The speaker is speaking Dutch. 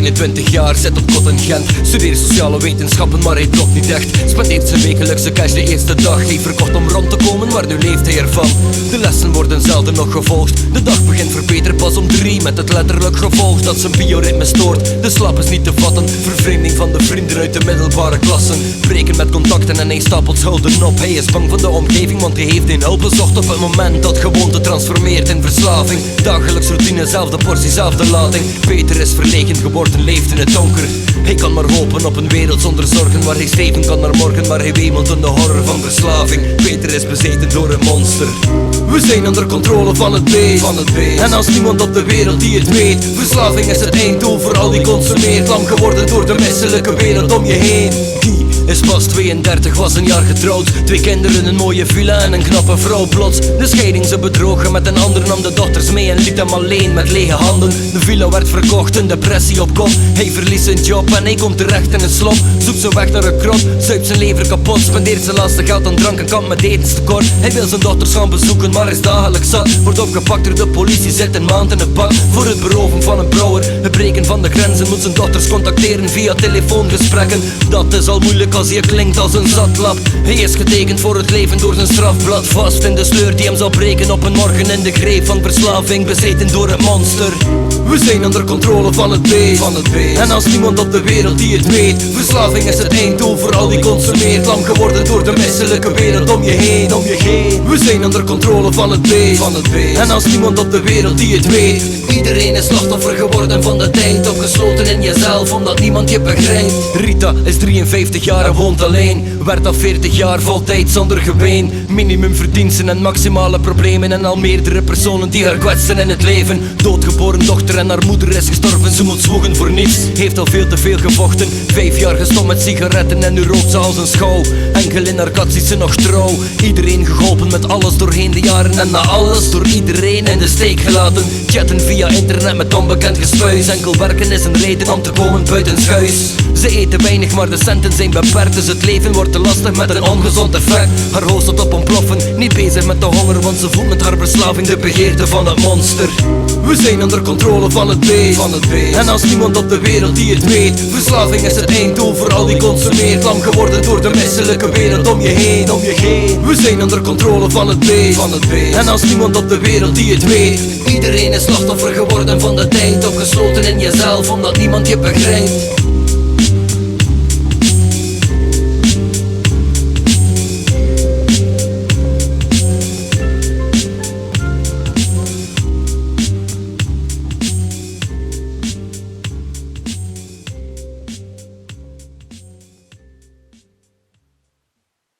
21 jaar, zit op kot in Gent. Studeert sociale wetenschappen, maar hij blokt niet echt. Spendeert zijn wekelijkse cash de eerste dag. Hij verkocht om rond te komen, maar nu leeft hij ervan. De lessen worden zelden nog gevolgd. De dag begint verbeterd pas om 3, met het letterlijk gevolg dat zijn bioritme stoort. De slaap is niet te vatten, vervreemding van de vrienden uit de middelbare klassen. Breken met contacten en hij stapelt schulden op. Hij is bang van de omgeving, want hij heeft geen hulp bezocht op het moment dat gewoonte transformeert in verslaving. Dagelijks routine, zelfde portie, zelfde lading. Peter is verlegen geworden, leeft in het donker. Hij kan maar hopen op een wereld zonder zorgen, waar hij streven kan naar morgen, maar hij wemelt in de horror van verslaving. Peter is bezeten door een monster. We zijn onder controle van het beest, en als niemand op de wereld die het weet. Verslaving is het einddoel voor al die consumeert. Lam geworden door de menselijke wereld om je heen. Is pas 32, was een jaar getrouwd. 2 kinderen, een mooie villa en een knappe vrouw. Plots de scheiding, ze bedrogen met een ander. Nam de dochters mee en liet hem alleen met lege handen. De villa werd verkocht, een depressie op kop. Hij verliest zijn job en hij komt terecht in een slop. Zoekt zijn weg naar een krot, zuipt zijn lever kapot. Spendeert zijn laatste geld aan drank en kampt met etenstekort. Hij wil zijn dochters gaan bezoeken, maar is dagelijks zat. Wordt opgepakt door de politie, zit een maand in het bak. Voor het beroven van een brouwer, het breken van de grenzen. Moet zijn dochters contacteren via telefoongesprekken. Dat is al moeilijk als je klinkt als een zatlap. Hij is getekend voor het leven door zijn strafblad. Vast in de sleur die hem zal breken op een morgen. In de greep van verslaving, bezeten door het monster. We zijn onder controle van het beest, en als niemand op de wereld die het weet. Verslaving is het einddoel voor al die consumeert. Lam geworden door de menselijke wereld om je heen. We zijn onder controle van het beest, en als niemand op de wereld die het weet. Iedereen is slachtoffer geworden van de tijd, opgesloten in jezelf omdat niemand je begrijpt. Rita is 53 jaar en woont alleen. Werd al 40 jaar vol tijd zonder geween. Minimumverdiensten en maximale problemen. En al meerdere personen die haar kwetsen in het leven. Doodgeboren dochter en haar moeder is gestorven. Ze moet zwoegen voor niets, heeft al veel te veel gevochten. 5 jaar gestopt met sigaretten en nu rookt ze als een schouw. Enkel in haar kat ziet ze nog trouw. Iedereen geholpen met alles doorheen de jaren. En na alles door iedereen in de steek gelaten. Chatten via internet met onbekend gespuis. Enkel werken is een reden om te komen buitenshuis. Ze eten weinig, maar de centen zijn beperkt. Dus het leven wordt te lastig met een ongezond effect. Haar hoofd staat op ontploffen, niet bezig met de honger. Want ze voelt met haar verslaving de begeerte van het monster. We zijn onder controle van het beest, en als niemand op de wereld die het weet. Verslaving is het einddoel voor al die consumeert. Lam geworden door de menselijke wereld om je heen. We zijn onder controle van het beest, en als niemand op de wereld die het weet. Iedereen is slachtoffer geworden van de tijd, opgesloten in jezelf omdat niemand je begrijpt.